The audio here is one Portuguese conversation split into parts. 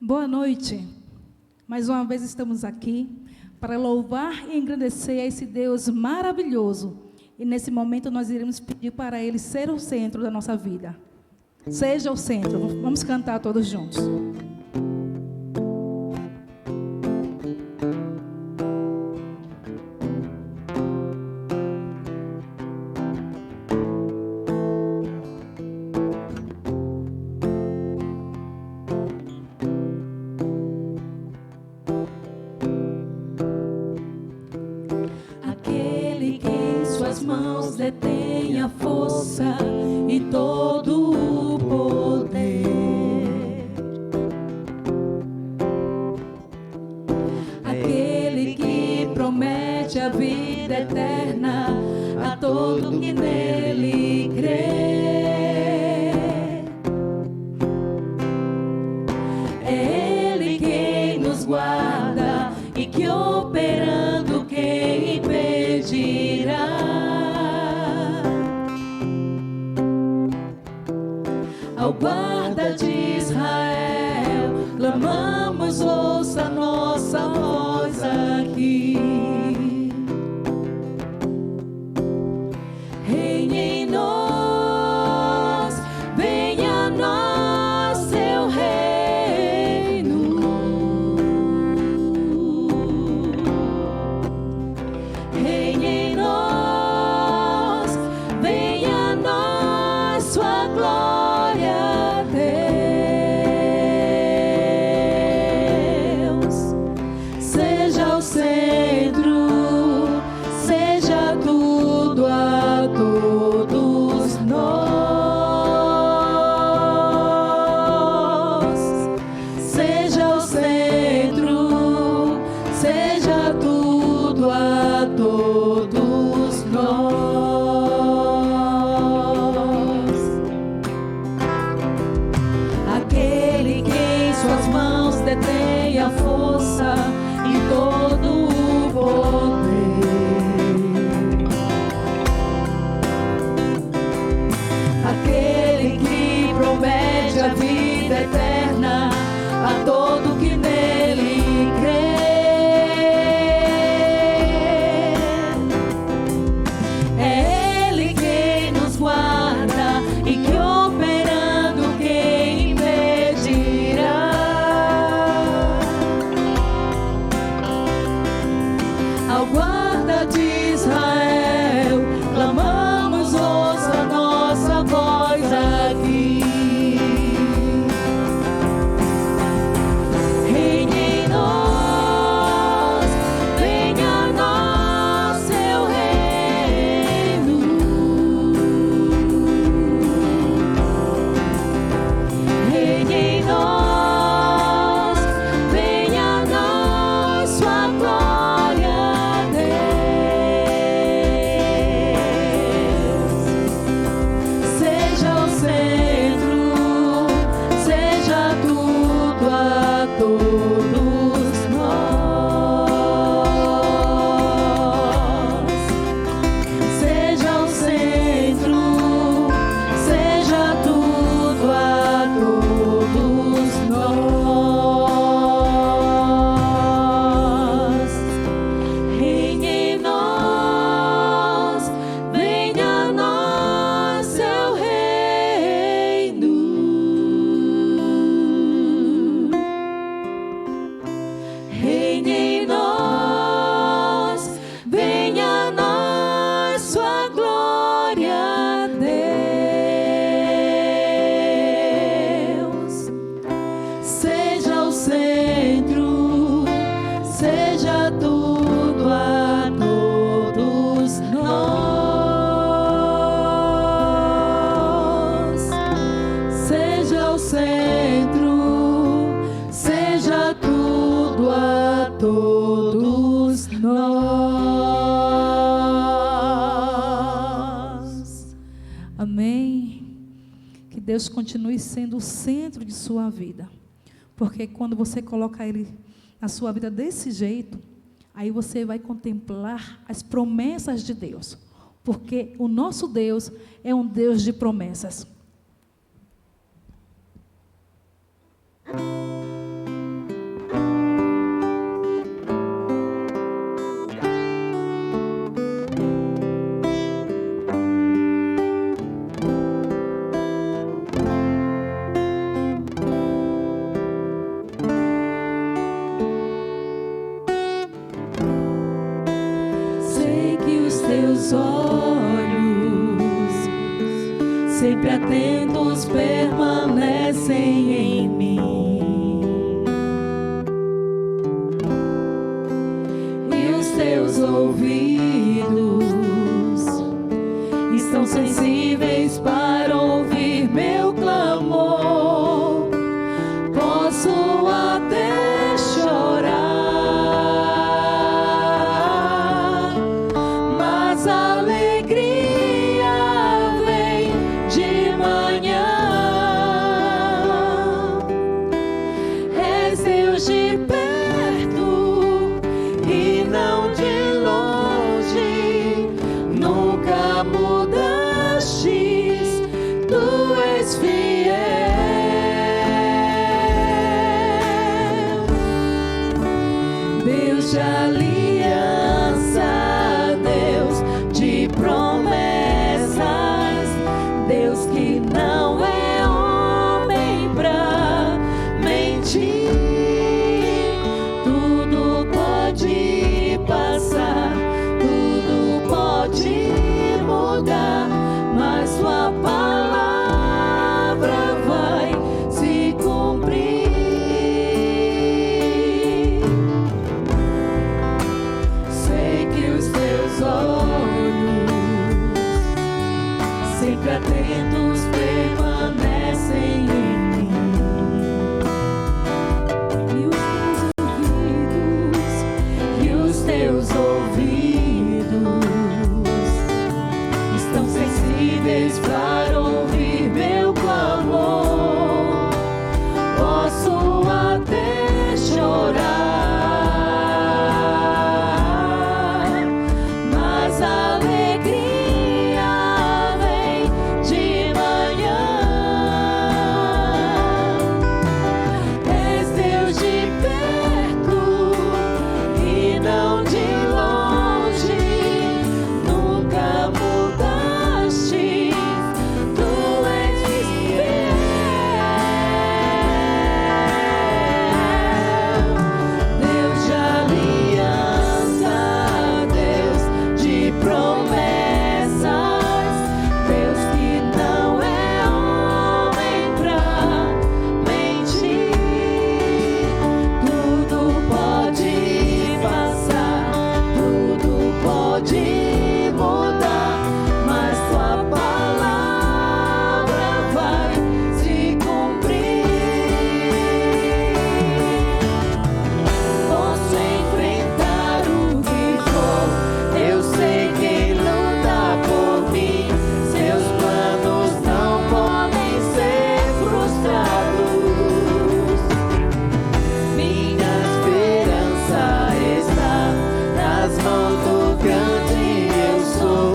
Boa noite. Mais uma vez estamos aqui para louvar e engrandecer a esse Deus maravilhoso. E nesse momento nós iremos pedir para Ele ser o centro da nossa vida. Seja o centro. Vamos cantar todos juntos. Aquele que em suas mãos detém a força e todo o poder. Aquele que promete a vida eterna a todo que nele crê. É Ele quem nos guarda e que operando quem impedirá. Ao guarda de Israel, clamamos, ouça nossa voz aqui. Reine em nós, venha a nós seu reino. Reine em nós, venha a nós sua glória, Deus. Seja o centro, seja tudo a todos nós. Seja o centro, seja tudo a todos nós. Aquele que em suas mãos detém a força e todo o poder. Aquele que promete a vida eterna a todo que nele crê. É Ele quem nos guarda e que operando quem impedirá. Ao guarda de Israel, clamamos, ouça nossa voz aqui. Reine em nós, venha a nós seu reino. Reine em nós, venha a nós sua glória, Deus. Seja o centro, seja tudo a todos nós. Seja o centro, seja tudo a todos nós. Reine em nós, venha a nós seu reino. Reine em nós, venha a nós sua glória, Deus. Seja o centro, seja tudo a todos nós. Seja o centro, seja tudo a todos nós. Amém. Que Deus continue sendo o centro de sua vida. Porque quando você coloca Ele na sua vida desse jeito, aí você vai contemplar as promessas de Deus. Porque o nosso Deus é um Deus de promessas. teus olhos, sempre atentos, permanecem em mim. E os teus ouvidos estão sensíveis para ouvir meu clamor. Posso até chorar, mas a alegria vem de manhã. És Deus de perto e não de longe, nunca mudastes, tu és fiel. Deus de aliança, Deus de promessas, Deus que não é homem pra mentir. Tudo pode passar, tudo pode mudar, mas sua palavra vai se cumprir. Sei que os teus olhos, sempre atentos, permanecem em mim. E os teus ouvidos estão sensíveis para ouvir meu clamor. Posso até chorar, mas a alegria vem de manhã. És Deus de perto e não de longe, nunca mudaste, tu és fiel. Deus de aliança, Deus de promessas, Deus que não é homem pra mentir. Tudo pode passar, tudo pode mudar, mas tua palavra vai se cumprir. Posso enfrentar o que for, eu sei quem luta por mim. Seus planos não podem ser frustrados. Minha esperança está nas mãos do grande eu sou.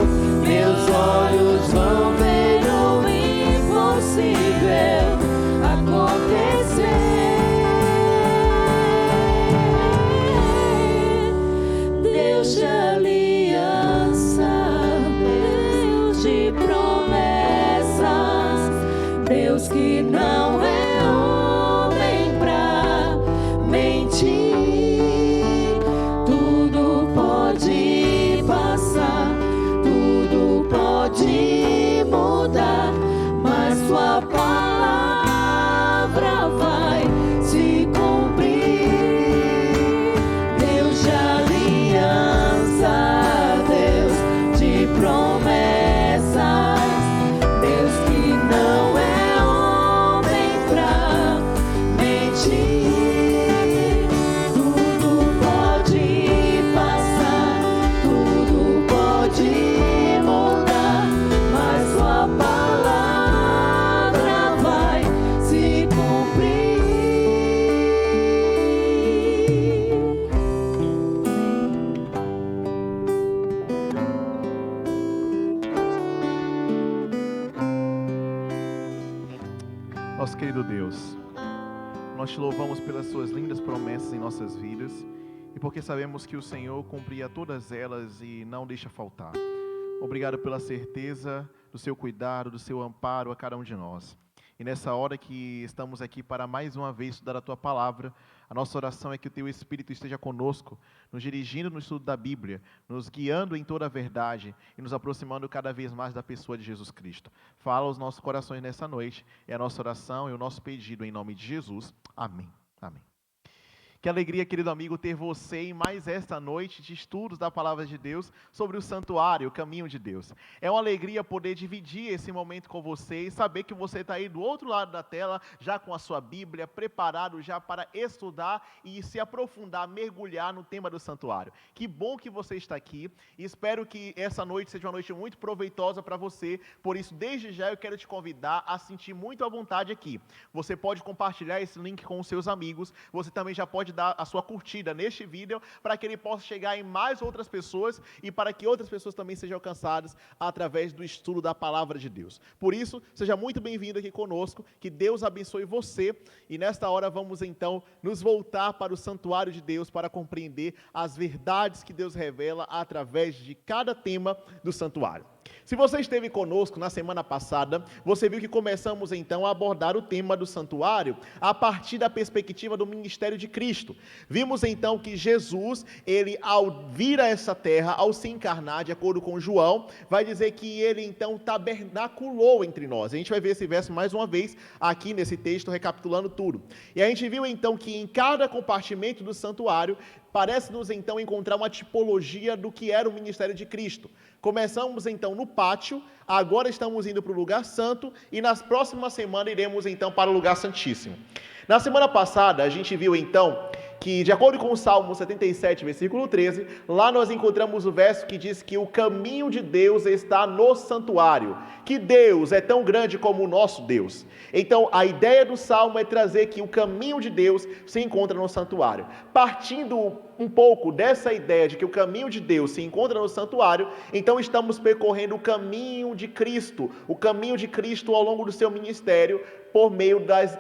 Meus olhos vão ver o impossível acontecer. Deus de aliança, Deus de promessas, Deus que não é homem pra mentir. Tudo pode passar, tudo pode mudar, mas sua palavra vai se cumprir. Deus de aliança, Deus de promessas, Deus que não é homem pra mentir. Tudo pode passar, tudo pode mudar, mas sua palavra vai se cumprir. Nosso querido Deus, nós te louvamos pelas suas lindas promessas em nossas vidas e porque sabemos que o Senhor cumpria todas elas e não deixa faltar. Obrigado pela certeza do seu cuidado, do seu amparo a cada um de nós. E nessa hora que estamos aqui para mais uma vez estudar a Tua Palavra, A nossa oração é que o Teu Espírito esteja conosco, nos dirigindo no estudo da Bíblia, nos guiando em toda a verdade e nos aproximando cada vez mais da pessoa de Jesus Cristo. Fala aos nossos corações nessa noite, é a nossa oração e o nosso pedido em nome de Jesus. Amém. Amém. Que alegria, querido amigo, ter você em mais esta noite de estudos da Palavra de Deus sobre o santuário, o caminho de Deus. É uma alegria poder dividir esse momento com você e saber que você está aí do outro lado da tela, já com a sua Bíblia, preparado já para estudar e se aprofundar, mergulhar no tema do santuário. Que bom que você está aqui e espero que essa noite seja uma noite muito proveitosa para você. Por isso, desde já eu quero te convidar a sentir muito à vontade aqui. Você pode compartilhar esse link com os seus amigos, você também já pode dar a sua curtida neste vídeo, para que ele possa chegar em mais outras pessoas e para que outras pessoas também sejam alcançadas através do estudo da Palavra de Deus. Por isso, seja muito bem-vindo aqui conosco, que Deus abençoe você, e nesta hora vamos então nos voltar para o santuário de Deus para compreender as verdades que Deus revela através de cada tema do santuário. Se você esteve conosco na semana passada, você viu que começamos então a abordar o tema do santuário a partir da perspectiva do ministério de Cristo. Vimos então que Jesus, ele ao vir a essa terra, ao se encarnar, de acordo com João, vai dizer que ele então tabernaculou entre nós. A gente vai ver esse verso mais uma vez aqui nesse texto, recapitulando tudo. E a gente viu então que em cada compartimento do santuário, parece-nos então encontrar uma tipologia do que era o ministério de Cristo. Começamos então no pátio, agora estamos indo para o lugar santo e nas próximas semanas iremos então para o lugar santíssimo. Na semana passada a gente viu então que, de acordo com o Salmo 77, versículo 13, lá nós encontramos o verso que diz que o caminho de Deus está no santuário, que Deus é tão grande como o nosso Deus. Então, a ideia do Salmo é trazer que o caminho de Deus se encontra no santuário. Partindo um pouco dessa ideia de que o caminho de Deus se encontra no santuário, então estamos percorrendo o caminho de Cristo ao longo do seu ministério, por meio das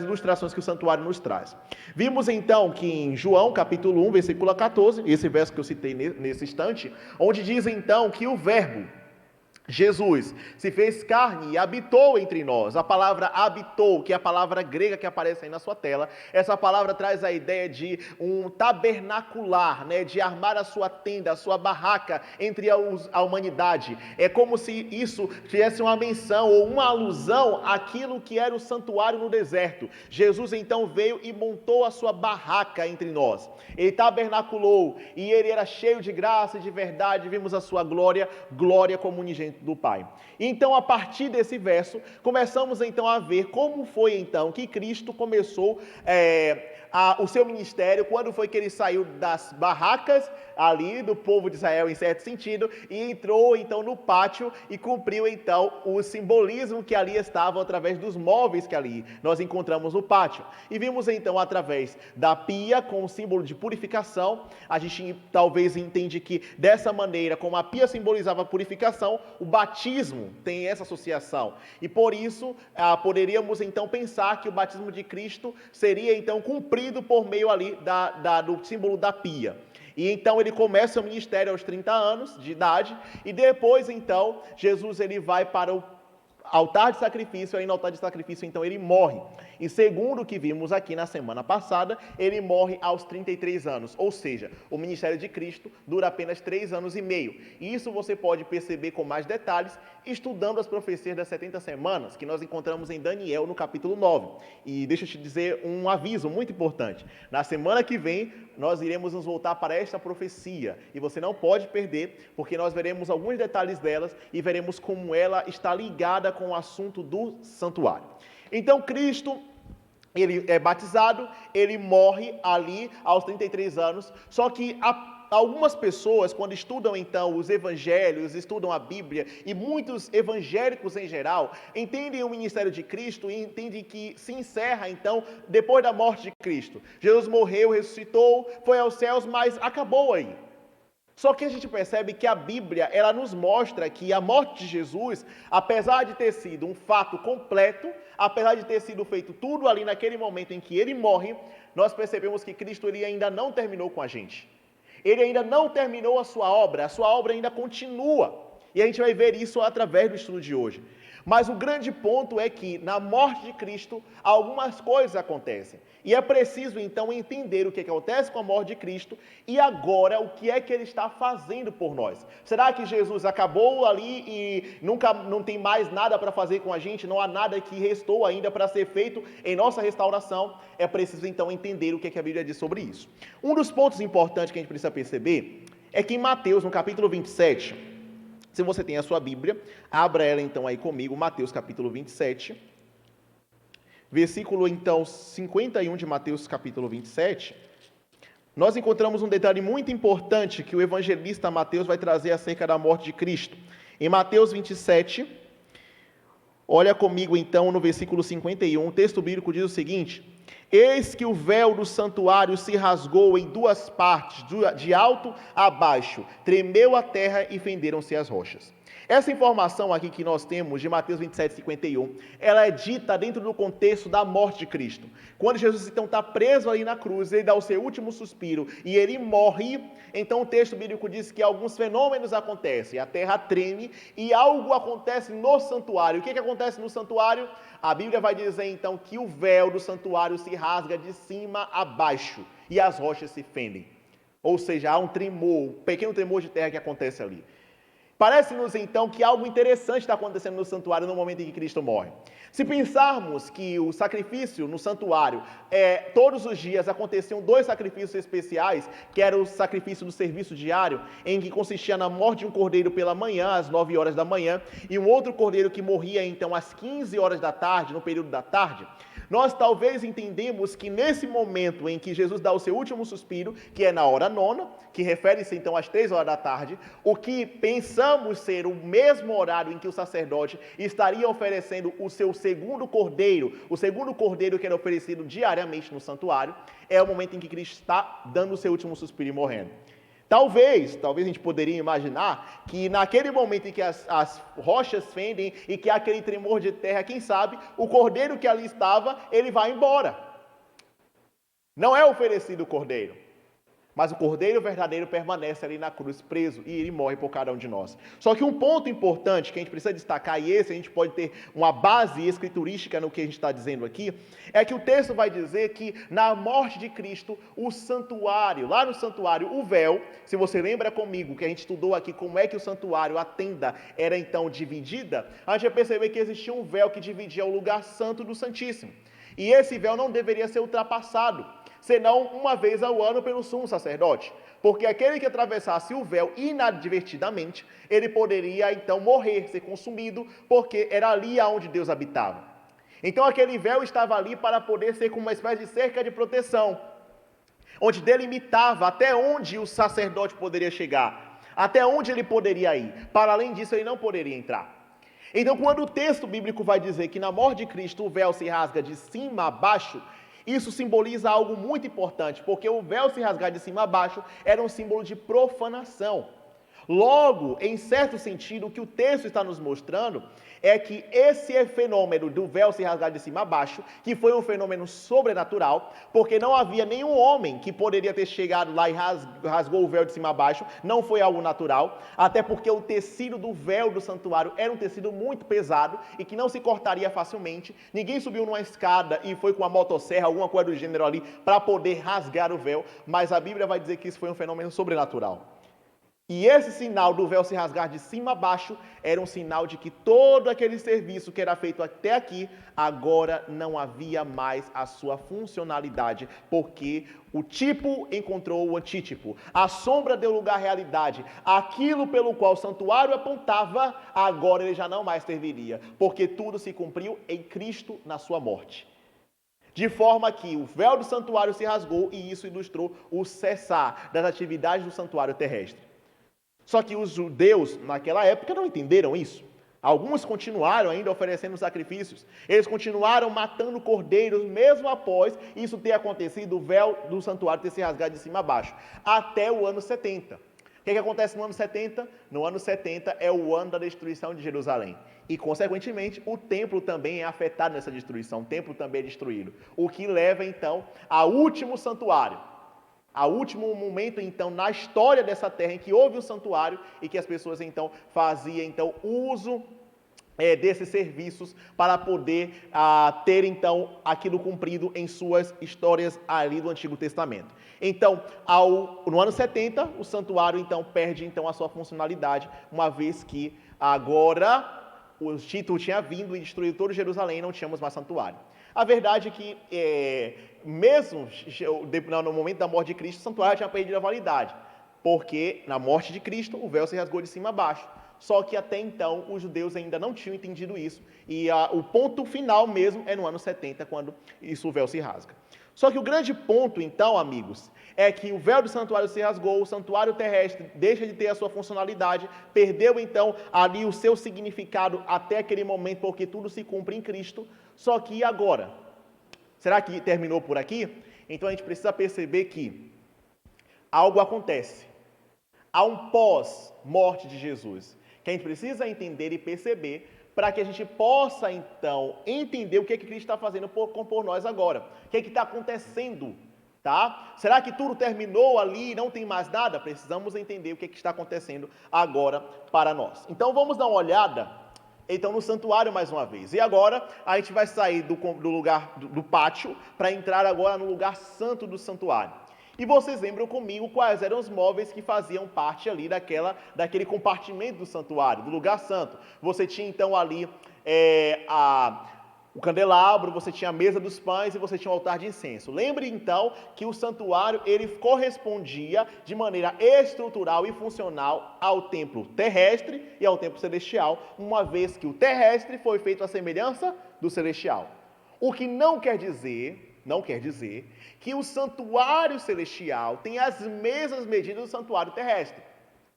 ilustrações que o santuário nos traz. Vimos então que em João capítulo 1, versículo 14, esse verso que eu citei nesse instante, onde diz então que o verbo, Jesus, se fez carne e habitou entre nós. A palavra habitou, que é a palavra grega que aparece aí na sua tela, essa palavra traz a ideia de um tabernacular, de armar a sua tenda, a sua barraca entre a humanidade. É como se isso tivesse uma menção ou uma alusão àquilo que era o santuário no deserto. Jesus então veio e montou a sua barraca entre nós. Ele tabernaculou e ele era cheio de graça e de verdade. Vimos a sua glória como unigênito do Pai. Então, a partir desse verso, começamos então a ver como foi então que Cristo começou o seu ministério, quando foi que ele saiu das barracas ali do povo de Israel, em certo sentido, e entrou então no pátio e cumpriu então o simbolismo que ali estava através dos móveis que ali nós encontramos no pátio. E vimos então através da pia com o símbolo de purificação. A gente talvez entende que dessa maneira, como a pia simbolizava a purificação, o batismo tem essa associação. E por isso poderíamos então pensar que o batismo de Cristo seria então cumprido por meio ali do símbolo da pia. E então ele começa o ministério aos 30 anos de idade, e depois então Jesus ele vai para o altar de sacrifício, aí no altar de sacrifício então ele morre. E segundo o que vimos aqui na semana passada, ele morre aos 33 anos, ou seja, o ministério de Cristo dura apenas 3 anos e meio. E isso você pode perceber com mais detalhes estudando as profecias das 70 semanas, que nós encontramos em Daniel no capítulo 9. E deixa eu te dizer um aviso muito importante. Na semana que vem, nós iremos nos voltar para esta profecia, e você não pode perder, porque nós veremos alguns detalhes delas e veremos como ela está ligada com o assunto do santuário. Então, Cristo, ele é batizado, ele morre ali aos 33 anos, só que algumas pessoas, quando estudam então os evangelhos, estudam a Bíblia, e muitos evangélicos em geral, entendem o ministério de Cristo e entendem que se encerra então depois da morte de Cristo. Jesus morreu, ressuscitou, foi aos céus, mas acabou aí. Só que a gente percebe que a Bíblia, ela nos mostra que a morte de Jesus, apesar de ter sido um fato completo, apesar de ter sido feito tudo ali naquele momento em que ele morre, nós percebemos que Cristo ele ainda não terminou com a gente. Ele ainda não terminou a sua obra ainda continua. E a gente vai ver isso através do estudo de hoje. Mas o grande ponto é que, na morte de Cristo, algumas coisas acontecem. E é preciso, então, entender o que acontece com a morte de Cristo e agora o que é que Ele está fazendo por nós. Será que Jesus acabou ali e não tem mais nada para fazer com a gente? Não há nada que restou ainda para ser feito em nossa restauração? É preciso, então, entender o que a Bíblia diz sobre isso. Um dos pontos importantes que a gente precisa perceber é que em Mateus, no capítulo 27... Se você tem a sua Bíblia, abra ela então aí comigo, Mateus capítulo 27, versículo então 51 de Mateus capítulo 27, nós encontramos um detalhe muito importante que o evangelista Mateus vai trazer acerca da morte de Cristo. Em Mateus 27, olha comigo então no versículo 51, o texto bíblico diz o seguinte: eis que o véu do santuário se rasgou em duas partes, de alto a baixo, tremeu a terra e fenderam-se as rochas. Essa informação aqui que nós temos de Mateus 27, 51, ela é dita dentro do contexto da morte de Cristo. Quando Jesus então está preso ali na cruz, ele dá o seu último suspiro e ele morre, então o texto bíblico diz que alguns fenômenos acontecem, a terra treme e algo acontece no santuário. O que acontece no santuário? A Bíblia vai dizer então que o véu do santuário se rasga de cima a baixo e as rochas se fendem. Ou seja, há um tremor, um pequeno tremor de terra que acontece ali. Parece-nos então que algo interessante está acontecendo no santuário no momento em que Cristo morre. Se pensarmos que o sacrifício no santuário, todos os dias aconteciam 2 sacrifícios especiais, que era o sacrifício do serviço diário, em que consistia na morte de um cordeiro pela manhã, às 9 horas da manhã, e um outro cordeiro que morria então às 15 horas da tarde, no período da tarde. Nós talvez entendemos que nesse momento em que Jesus dá o seu último suspiro, que é na hora nona, que refere-se então às 3 horas da tarde, o que pensamos ser o mesmo horário em que o sacerdote estaria oferecendo o seu segundo cordeiro, o segundo cordeiro que era oferecido diariamente no santuário, é o momento em que Cristo está dando o seu último suspiro e morrendo. Talvez a gente poderia imaginar que naquele momento em que as rochas fendem e que há aquele tremor de terra, quem sabe, o cordeiro que ali estava, ele vai embora. Não é oferecido o cordeiro, mas o cordeiro verdadeiro permanece ali na cruz preso e ele morre por cada um de nós. Só que um ponto importante que a gente precisa destacar, e esse a gente pode ter uma base escriturística no que a gente está dizendo aqui, é que o texto vai dizer que na morte de Cristo, o santuário, lá no santuário, o véu, se você lembra comigo que a gente estudou aqui como é que o santuário, a tenda, era então dividida, a gente vai perceber que existia um véu que dividia o lugar santo do Santíssimo. E esse véu não deveria ser ultrapassado, senão uma vez ao ano pelo sumo sacerdote, porque aquele que atravessasse o véu inadvertidamente, ele poderia então morrer, ser consumido, porque era ali aonde Deus habitava. Então aquele véu estava ali para poder ser como uma espécie de cerca de proteção, onde delimitava até onde o sacerdote poderia chegar, até onde ele poderia ir. Para além disso, ele não poderia entrar. Então, quando o texto bíblico vai dizer que na morte de Cristo o véu se rasga de cima a baixo, isso simboliza algo muito importante, porque o véu se rasgar de cima a baixo era um símbolo de profanação. Logo, em certo sentido, o que o texto está nos mostrando é que esse fenômeno do véu se rasgar de cima a baixo, que foi um fenômeno sobrenatural, porque não havia nenhum homem que poderia ter chegado lá e rasgou o véu de cima a baixo, não foi algo natural, até porque o tecido do véu do santuário era um tecido muito pesado e que não se cortaria facilmente. Ninguém subiu numa escada e foi com uma motosserra, alguma coisa do gênero ali, para poder rasgar o véu, mas a Bíblia vai dizer que isso foi um fenômeno sobrenatural. E esse sinal do véu se rasgar de cima a baixo era um sinal de que todo aquele serviço que era feito até aqui, agora não havia mais a sua funcionalidade, porque o tipo encontrou o antítipo, a sombra deu lugar à realidade, aquilo pelo qual o santuário apontava, agora ele já não mais serviria, porque tudo se cumpriu em Cristo na sua morte. De forma que o véu do santuário se rasgou e isso ilustrou o cessar das atividades do santuário terrestre. Só que os judeus, naquela época, não entenderam isso. Alguns continuaram ainda oferecendo sacrifícios. Eles continuaram matando cordeiros, mesmo após isso ter acontecido, o véu do santuário ter se rasgado de cima a baixo, até o ano 70. O que acontece no ano 70? No ano 70 é o ano da destruição de Jerusalém. E, consequentemente, o templo também é afetado nessa destruição. O templo também é destruído. O que leva, então, ao último santuário. Ao último momento, então, na história dessa terra em que houve um santuário e que as pessoas, então, faziam uso desses serviços para poder ter então aquilo cumprido em suas histórias ali do Antigo Testamento. Então, no ano 70, o santuário então perde então a sua funcionalidade, uma vez que agora o Tito tinha vindo e destruído todo Jerusalém e não tínhamos mais santuário. A verdade é que, mesmo no momento da morte de Cristo, o santuário tinha perdido a validade, porque na morte de Cristo o véu se rasgou de cima a baixo. Só que até então os judeus ainda não tinham entendido isso, e o ponto final mesmo é no ano 70, quando o véu se rasga. Só que o grande ponto então, amigos, é que o véu do santuário se rasgou, o santuário terrestre deixa de ter a sua funcionalidade, perdeu então ali o seu significado até aquele momento, porque tudo se cumpre em Cristo. Só que agora? Será que terminou por aqui? Então a gente precisa perceber que algo acontece. Há um pós-morte de Jesus, que a gente precisa entender e perceber, para que a gente possa, então, entender o que Cristo está fazendo por nós agora. O que está acontecendo, tá? Será que tudo terminou ali e não tem mais nada? Precisamos entender o que está acontecendo agora para nós. Então, vamos dar uma olhada, então, no santuário mais uma vez. E agora, a gente vai sair do lugar, do pátio, para entrar agora no lugar santo do santuário. E vocês lembram comigo quais eram os móveis que faziam parte ali daquele compartimento do santuário, do lugar santo. Você tinha então ali o candelabro, você tinha a mesa dos pães e você tinha o altar de incenso. Lembre então que o santuário ele correspondia de maneira estrutural e funcional ao templo terrestre e ao templo celestial, uma vez que o terrestre foi feito à semelhança do celestial. O que não quer dizer que o santuário celestial tem as mesmas medidas do santuário terrestre,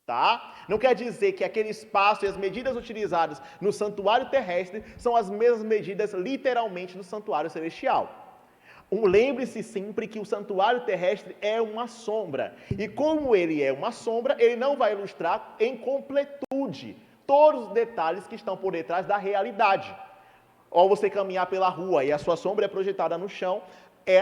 tá? Não quer dizer que aquele espaço e as medidas utilizadas no santuário terrestre são as mesmas medidas literalmente do santuário celestial. Lembre-se sempre que o santuário terrestre é uma sombra, e como ele é uma sombra, ele não vai ilustrar em completude todos os detalhes que estão por detrás da realidade. Ao você caminhar pela rua e a sua sombra é projetada no chão,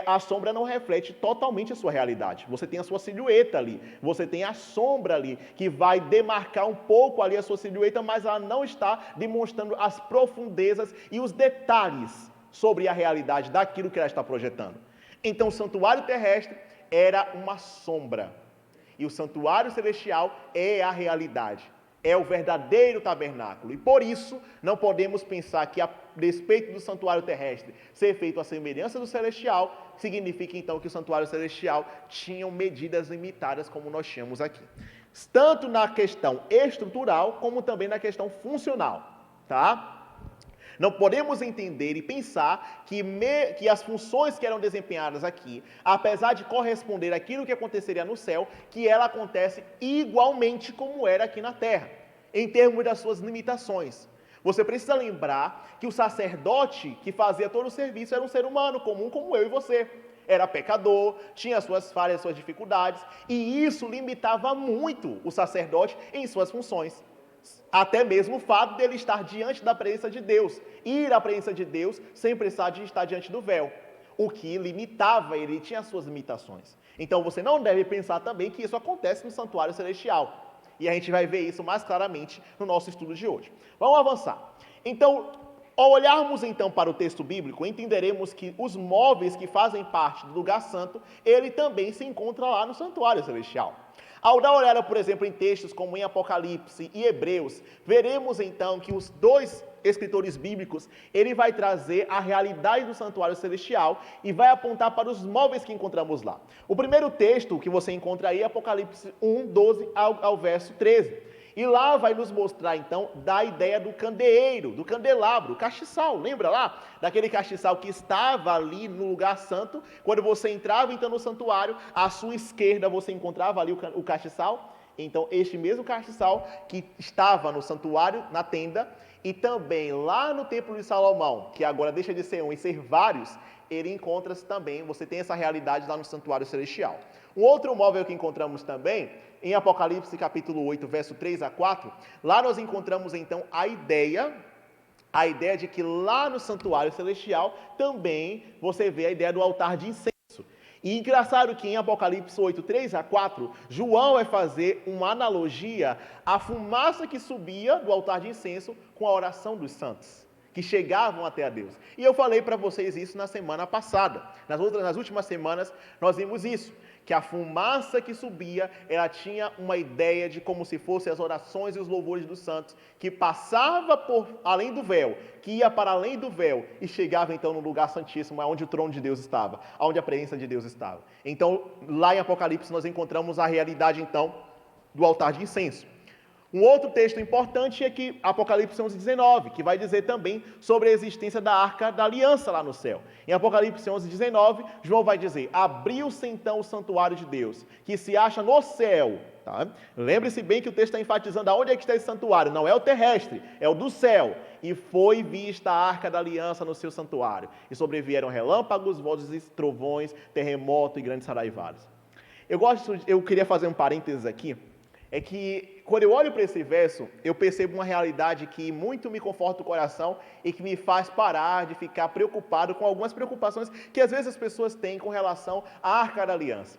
a sombra não reflete totalmente a sua realidade. Você tem a sua silhueta ali, você tem a sombra ali, que vai demarcar um pouco ali a sua silhueta, mas ela não está demonstrando as profundezas e os detalhes sobre a realidade daquilo que ela está projetando. Então, o santuário terrestre era uma sombra, e o santuário celestial é a realidade. É o verdadeiro tabernáculo. E por isso, não podemos pensar que, a despeito do santuário terrestre ser feito à semelhança do celestial, significa então que o santuário celestial tinha medidas limitadas, como nós tínhamos aqui. Tanto na questão estrutural, como também na questão funcional. Tá? Não podemos entender e pensar que as funções que eram desempenhadas aqui, apesar de corresponder àquilo que aconteceria no céu, que ela acontece igualmente como era aqui na terra, em termos das suas limitações. Você precisa lembrar que o sacerdote que fazia todo o serviço era um ser humano comum como eu e você. Era pecador, tinha suas falhas, suas dificuldades, e isso limitava muito o sacerdote em suas funções. Até mesmo o fato dele estar diante da presença de Deus, ir à presença de Deus sem precisar de estar diante do véu, o que limitava ele, tinha suas limitações. Então você não deve pensar também que isso acontece no santuário celestial, e a gente vai ver isso mais claramente no nosso estudo de hoje. Vamos avançar. Então, ao olharmos então para o texto bíblico, entenderemos que os móveis que fazem parte do lugar santo, ele também se encontra lá no santuário celestial. Ao dar uma olhada, por exemplo, em textos como em Apocalipse e Hebreus, veremos então que os dois escritores bíblicos, ele vai trazer a realidade do santuário celestial e vai apontar para os móveis que encontramos lá. O primeiro texto que você encontra aí é Apocalipse 1, 12 ao verso 13. E lá vai nos mostrar, então, da ideia do candeeiro, do candelabro, o castiçal. Lembra lá? Daquele castiçal que estava ali no lugar santo. Quando você entrava, então, no santuário, à sua esquerda você encontrava ali o castiçal. Então, este mesmo castiçal que estava no santuário, na tenda, e também lá no templo de Salomão, que agora deixa de ser um e ser vários, ele encontra-se também, você tem essa realidade lá no santuário celestial. Um outro móvel que encontramos também, em Apocalipse capítulo 8, verso 3 a 4, lá nós encontramos então a ideia de que lá no santuário celestial também você vê a ideia do altar de incenso. E engraçado que em Apocalipse 8, 3 a 4, João vai fazer uma analogia à fumaça que subia do altar de incenso com a oração dos santos, que chegavam até a Deus. E eu falei para vocês isso na semana passada. Nas últimas semanas, nós vimos isso, que a fumaça que subia, ela tinha uma ideia de como se fossem as orações e os louvores dos santos, que passava por além do véu, que ia para além do véu e chegava então no lugar santíssimo, onde o trono de Deus estava, onde a presença de Deus estava. Então, lá em Apocalipse, nós encontramos a realidade então do altar de incenso. Um outro texto importante é que Apocalipse 11:19, que vai dizer também sobre a existência da Arca da Aliança lá no céu. Em Apocalipse 11:19, João vai dizer: abriu-se então o santuário de Deus, que se acha no céu. Tá? Lembre-se bem que o texto está enfatizando aonde é que está esse santuário, não é o terrestre, é o do céu. E foi vista a Arca da Aliança no seu santuário, e sobrevieram relâmpagos, vozes, trovões, terremoto e grandes saraivadas. Eu queria fazer um parênteses aqui, é que quando eu olho para esse verso, eu percebo uma realidade que muito me conforta o coração e que me faz parar de ficar preocupado com algumas preocupações que às vezes as pessoas têm com relação à Arca da Aliança.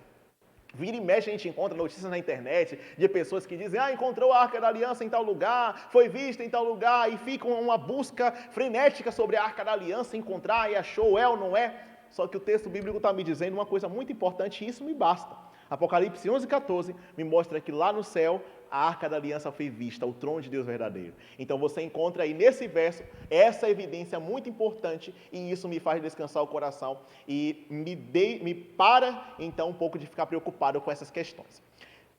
Vira e mexe, a gente encontra notícias na internet de pessoas que dizem: encontrou a Arca da Aliança em tal lugar, foi vista em tal lugar, e ficam uma busca frenética sobre a Arca da Aliança, encontrar e achou, é ou não é. Só que o texto bíblico está me dizendo uma coisa muito importante e isso me basta. Apocalipse 11:14 me mostra que lá no céu a Arca da Aliança foi vista, o trono de Deus verdadeiro. Então você encontra aí nesse verso essa evidência muito importante e isso me faz descansar o coração e me para então um pouco de ficar preocupado com essas questões.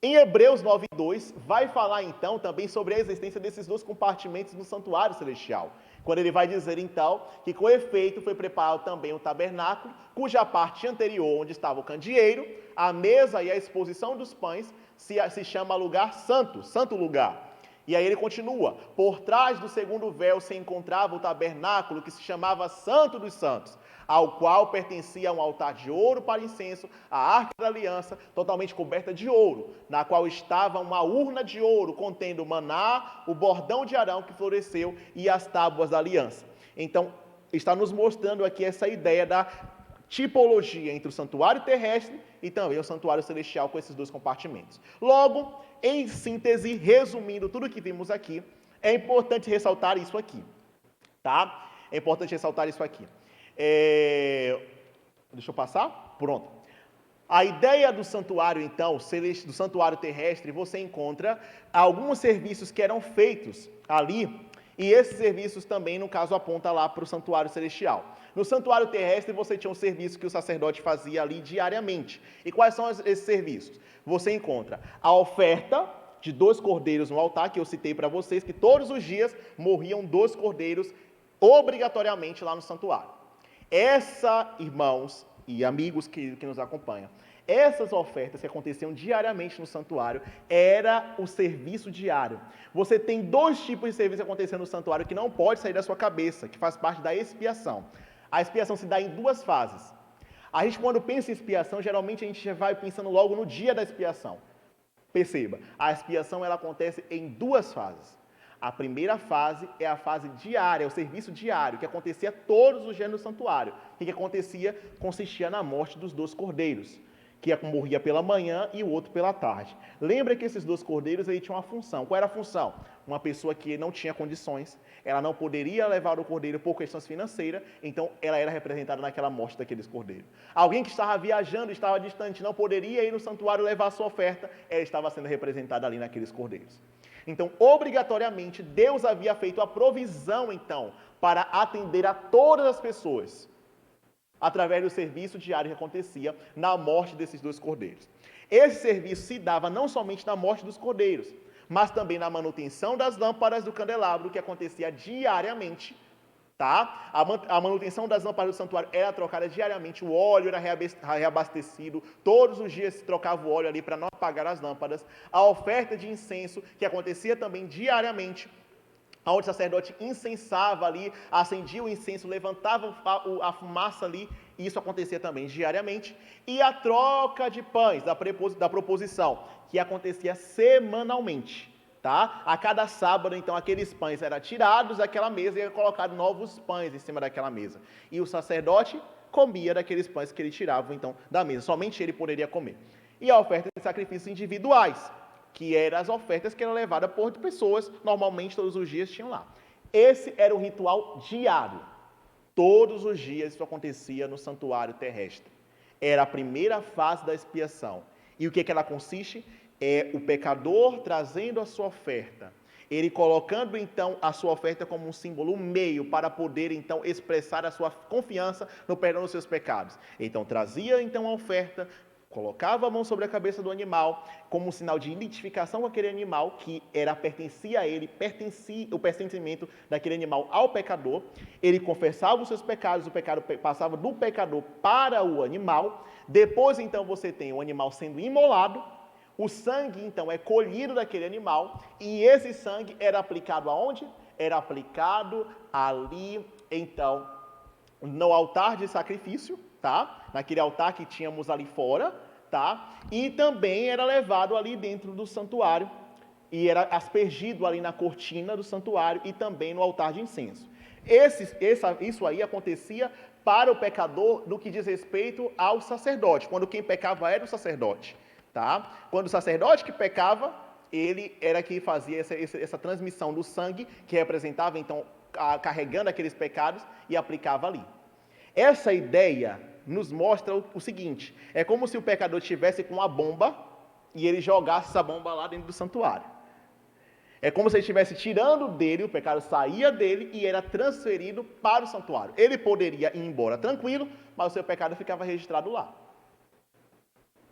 Em Hebreus 9:2 vai falar então também sobre a existência desses dois compartimentos no santuário celestial. Quando ele vai dizer então que com efeito foi preparado também o tabernáculo, cuja parte anterior, onde estava o candeeiro, a mesa e a exposição dos pães, se chama lugar santo, santo lugar. E aí ele continua: por trás do segundo véu se encontrava o tabernáculo que se chamava Santo dos Santos, ao qual pertencia um altar de ouro para incenso, a Arca da Aliança, totalmente coberta de ouro, na qual estava uma urna de ouro contendo o maná, o bordão de Arão que floresceu e as tábuas da aliança. Então, está nos mostrando aqui essa ideia da tipologia entre o santuário terrestre e também o santuário celestial com esses dois compartimentos. Logo, em síntese, resumindo tudo que vimos aqui, é importante ressaltar isso aqui, tá? É importante ressaltar isso aqui. Deixa eu passar? Pronto. A ideia do santuário, então, do santuário terrestre, você encontra alguns serviços que eram feitos ali, e esses serviços também, no caso, apontam lá para o santuário celestial. No santuário terrestre, você tinha um serviço que o sacerdote fazia ali diariamente. E quais são esses serviços? Você encontra a oferta de 2 cordeiros no altar, que eu citei para vocês, que todos os dias morriam 2 cordeiros obrigatoriamente lá no santuário. Irmãos e amigos que nos acompanham, essas ofertas que aconteciam diariamente no santuário era o serviço diário. Você tem 2 tipos de serviço acontecendo no santuário que não pode sair da sua cabeça, que faz parte da expiação. A expiação se dá em 2 fases. A gente, quando pensa em expiação, geralmente a gente já vai pensando logo no dia da expiação. Perceba, a expiação ela acontece em 2 fases. A primeira fase é a fase diária, o serviço diário, que acontecia todos os dias no santuário. O que acontecia? Consistia na morte dos 2 cordeiros, que morria pela manhã e o outro pela tarde. Lembra que esses 2 cordeiros aí tinham uma função. Qual era a função? Uma pessoa que não tinha condições, ela não poderia levar o cordeiro por questões financeiras, então ela era representada naquela morte daqueles cordeiros. Alguém que estava viajando, estava distante, não poderia ir no santuário levar a sua oferta, ela estava sendo representada ali naqueles cordeiros. Então, obrigatoriamente, Deus havia feito a provisão, então, para atender a todas as pessoas, através do serviço diário que acontecia na morte desses 2 cordeiros. Esse serviço se dava não somente na morte dos cordeiros, mas também na manutenção das lâmpadas do candelabro, que acontecia diariamente, tá? A manutenção das lâmpadas do santuário era trocada diariamente, o óleo era reabastecido, todos os dias se trocava o óleo ali para não apagar as lâmpadas. A oferta de incenso, que acontecia também diariamente, onde o sacerdote incensava ali, acendia o incenso, levantava a fumaça ali, e isso acontecia também diariamente. E a troca de pães, da proposição, que acontecia semanalmente, tá? A cada sábado, então, aqueles pães eram tirados daquela mesa e eram colocados novos pães em cima daquela mesa. E o sacerdote comia daqueles pães que ele tirava, então, da mesa. Somente ele poderia comer. E a oferta de sacrifícios individuais, que eram as ofertas que eram levadas por pessoas, normalmente todos os dias tinham lá. Esse era um ritual diário. Todos os dias isso acontecia no santuário terrestre. Era a primeira fase da expiação. E o que ela consiste? É o pecador trazendo a sua oferta. Ele colocando, então, a sua oferta como um símbolo, um meio para poder, então, expressar a sua confiança no perdão dos seus pecados. Então, trazia, então, a oferta, colocava a mão sobre a cabeça do animal, como um sinal de identificação com aquele animal, que pertencia a ele, o pertencimento daquele animal ao pecador. Ele confessava os seus pecados, o pecado passava do pecador para o animal. Depois, então, você tem o animal sendo imolado. O sangue, então, é colhido daquele animal, e esse sangue era aplicado aonde? Era aplicado ali, então, no altar de sacrifício, tá? Naquele altar que tínhamos ali fora, tá? E também era levado ali dentro do santuário, e era aspergido ali na cortina do santuário e também no altar de incenso. Isso aí acontecia para o pecador no que diz respeito ao sacerdote, quando quem pecava era o sacerdote. Tá? Quando o sacerdote que pecava, ele era que fazia essa transmissão do sangue, que representava, então, carregando aqueles pecados e aplicava ali. Essa ideia nos mostra o seguinte, é como se o pecador estivesse com uma bomba e ele jogasse essa bomba lá dentro do santuário. É como se ele estivesse tirando dele, o pecado saía dele e era transferido para o santuário. Ele poderia ir embora tranquilo, mas o seu pecado ficava registrado lá.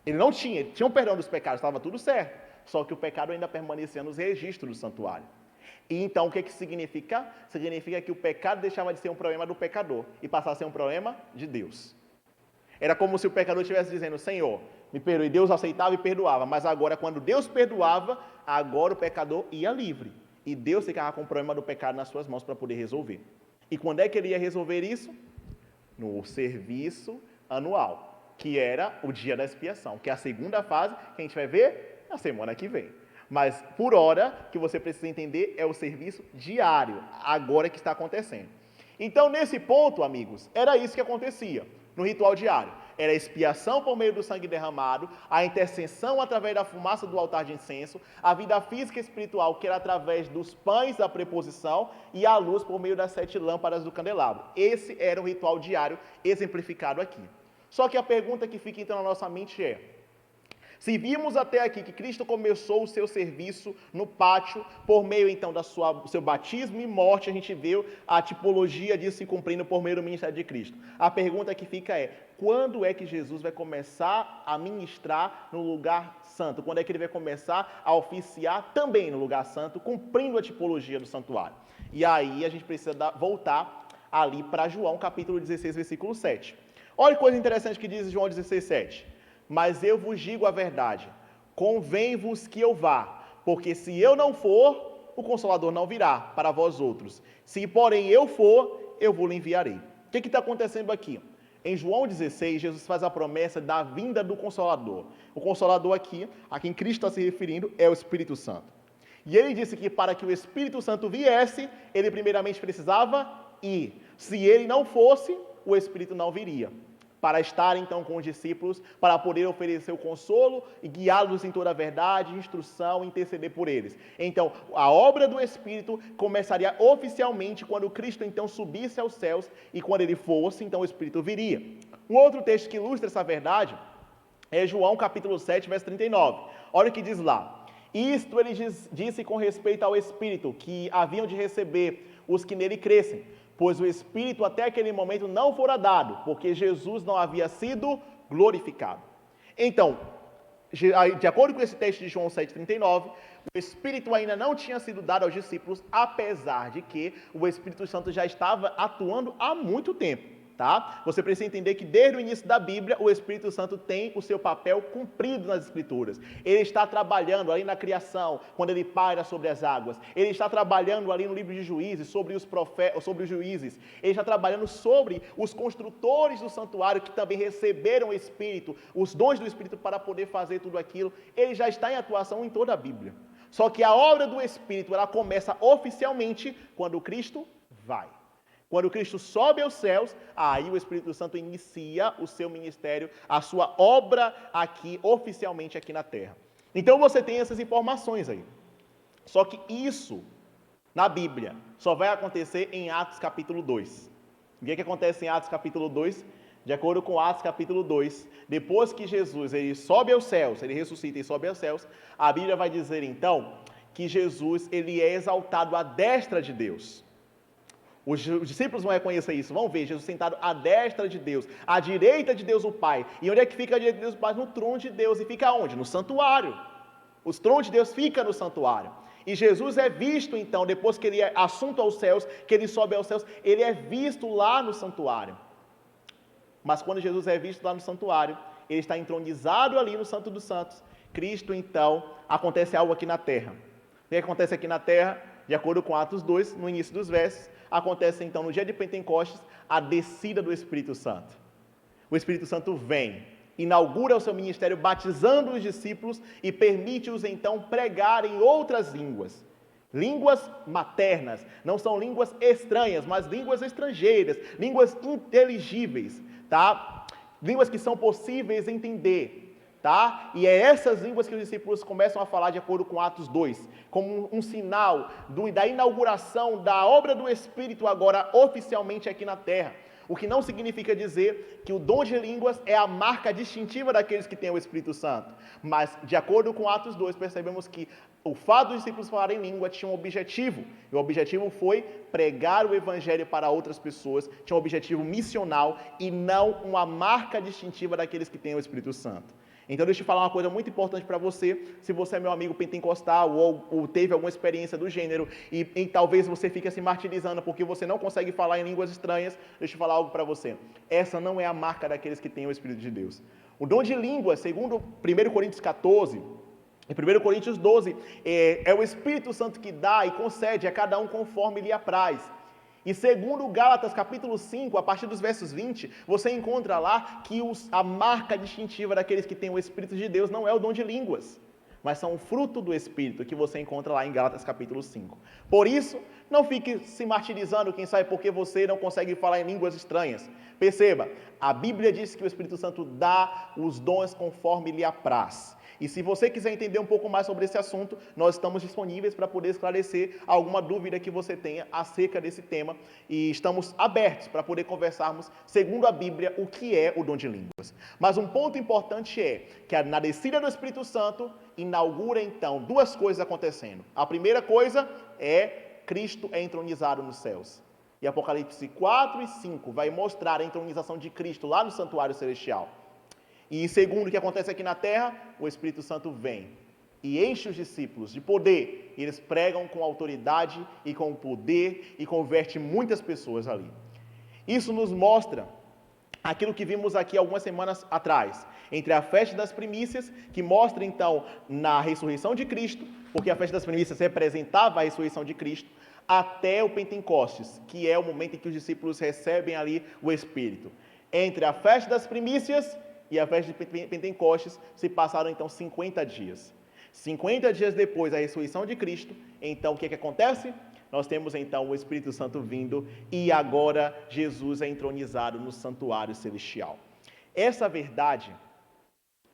Ele não tinha um perdão dos pecados, estava tudo certo. Só que o pecado ainda permanecia nos registros do santuário. E então o que significa? Significa que o pecado deixava de ser um problema do pecador e passava a ser um problema de Deus. Era como se o pecador estivesse dizendo, Senhor, me perdoe. Deus aceitava e perdoava, mas agora quando Deus perdoava, agora o pecador ia livre. E Deus ficava com o problema do pecado nas suas mãos para poder resolver. E quando é que ele ia resolver isso? No serviço anual, que era o dia da expiação, que é a segunda fase que a gente vai ver na semana que vem. Mas, por hora, que você precisa entender é o serviço diário, agora que está acontecendo. Então, nesse ponto, amigos, era isso que acontecia no ritual diário. Era a expiação por meio do sangue derramado, a intercessão através da fumaça do altar de incenso, a vida física e espiritual, que era através dos pães da preposição, e a luz por meio das 7 lâmpadas do candelabro. Esse era o ritual diário exemplificado aqui. Só que a pergunta que fica então na nossa mente é, se vimos até aqui que Cristo começou o seu serviço no pátio, por meio então do seu batismo e morte, a gente viu a tipologia disso se cumprindo por meio do ministério de Cristo. A pergunta que fica é, quando é que Jesus vai começar a ministrar no lugar santo? Quando é que ele vai começar a oficiar também no lugar santo, cumprindo a tipologia do santuário? E aí a gente precisa voltar ali para João capítulo 16, versículo 7. Olha que coisa interessante que diz João 16:7. Mas eu vos digo a verdade, convém-vos que eu vá, porque se eu não for, o Consolador não virá para vós outros. Se, porém, eu for, eu vos enviarei. O que está acontecendo aqui? Em João 16, Jesus faz a promessa da vinda do Consolador. O Consolador aqui, a quem Cristo está se referindo, é o Espírito Santo. E ele disse que para que o Espírito Santo viesse, ele primeiramente precisava ir. Se ele não fosse, o Espírito não viria, para estar então com os discípulos, para poder oferecer o consolo e guiá-los em toda a verdade, instrução, interceder por eles. Então, a obra do Espírito começaria oficialmente quando Cristo então subisse aos céus, e quando ele fosse, então o Espírito viria. Um outro texto que ilustra essa verdade é João capítulo 7, verso 39. Olha o que diz lá. Isto ele disse com respeito ao Espírito, que haviam de receber os que nele crescem, pois o Espírito até aquele momento não fora dado, porque Jesus não havia sido glorificado. Então, de acordo com esse texto de João 7,39, o Espírito ainda não tinha sido dado aos discípulos, apesar de que o Espírito Santo já estava atuando há muito tempo. Tá? Você precisa entender que desde o início da Bíblia, o Espírito Santo tem o seu papel cumprido nas Escrituras. Ele está trabalhando ali na criação, quando ele paira sobre as águas. Ele está trabalhando ali no livro de Juízes, sobre os juízes. Ele está trabalhando sobre os construtores do santuário, que também receberam o Espírito, os dons do Espírito para poder fazer tudo aquilo. Ele já está em atuação em toda a Bíblia. Só que a obra do Espírito, ela começa oficialmente quando Cristo vai. Quando Cristo sobe aos céus, aí o Espírito Santo inicia o seu ministério, a sua obra aqui, oficialmente aqui na terra. Então você tem essas informações aí. Só que isso, na Bíblia, só vai acontecer em Atos capítulo 2. O que acontece em Atos capítulo 2? De acordo com Atos capítulo 2, depois que Jesus ele sobe aos céus, ele ressuscita e sobe aos céus, a Bíblia vai dizer então que Jesus ele é exaltado à destra de Deus. Os discípulos vão reconhecer isso, vão ver Jesus sentado à destra de Deus, à direita de Deus o Pai. E onde é que fica a direita de Deus o Pai? No trono de Deus. E fica onde? No santuário. O trono de Deus fica no santuário. E Jesus é visto então, depois que ele é assunto aos céus, que ele sobe aos céus, ele é visto lá no santuário. Mas quando Jesus é visto lá no santuário, ele está entronizado ali no Santo dos Santos. Cristo então, acontece algo aqui na terra. O que acontece aqui na terra? De acordo com Atos 2, no início dos versos, acontece então no dia de Pentecostes a descida do Espírito Santo. O Espírito Santo vem, inaugura o seu ministério batizando os discípulos e permite-os então pregar em outras línguas. Línguas maternas, não são línguas estranhas, mas línguas estrangeiras, línguas inteligíveis, tá? Línguas que são possíveis de entender. Tá? E é essas línguas que os discípulos começam a falar de acordo com Atos 2, como um sinal da inauguração da obra do Espírito agora oficialmente aqui na terra. O que não significa dizer que o dom de línguas é a marca distintiva daqueles que têm o Espírito Santo. Mas, de acordo com Atos 2, percebemos que o fato dos discípulos falarem língua tinha um objetivo. E o objetivo foi pregar o Evangelho para outras pessoas. Tinha um objetivo missional e não uma marca distintiva daqueles que têm o Espírito Santo. Então, deixa eu falar uma coisa muito importante para você. Se você é meu amigo pentecostal ou teve alguma experiência do gênero e talvez você fique se martirizando porque você não consegue falar em línguas estranhas, deixa eu falar algo para você. Essa não é a marca daqueles que têm o Espírito de Deus. O dom de línguas, segundo 1 Coríntios 14, em 1 Coríntios 12, é o Espírito Santo que dá e concede a cada um conforme lhe apraz. E segundo Gálatas capítulo 5, a partir dos versos 20, você encontra lá que a marca distintiva daqueles que têm o Espírito de Deus não é o dom de línguas, mas são o fruto do Espírito que você encontra lá em Gálatas capítulo 5. Por isso, não fique se martirizando, quem sabe porque você não consegue falar em línguas estranhas. Perceba, a Bíblia diz que o Espírito Santo dá os dons conforme lhe apraz. E se você quiser entender um pouco mais sobre esse assunto, nós estamos disponíveis para poder esclarecer alguma dúvida que você tenha acerca desse tema. E estamos abertos para poder conversarmos, segundo a Bíblia, o que é o dom de línguas. Mas um ponto importante é que na descida do Espírito Santo, inaugura então duas coisas acontecendo. A primeira coisa é Cristo é entronizado nos céus. E Apocalipse 4 e 5 vai mostrar a entronização de Cristo lá no santuário celestial. E segundo o que acontece aqui na terra, o Espírito Santo vem e enche os discípulos de poder. Eles pregam com autoridade e com poder e converte muitas pessoas ali. Isso nos mostra aquilo que vimos aqui algumas semanas atrás, entre a festa das primícias, que mostra então na ressurreição de Cristo, porque a festa das primícias representava a ressurreição de Cristo, até o Pentecostes, que é o momento em que os discípulos recebem ali o Espírito. Entre a festa das primícias e a festa de Pentecostes se passaram então 50 dias. 50 dias depois da ressurreição de Cristo, então o que acontece? Nós temos então o Espírito Santo vindo e agora Jesus é entronizado no santuário celestial. Essa verdade,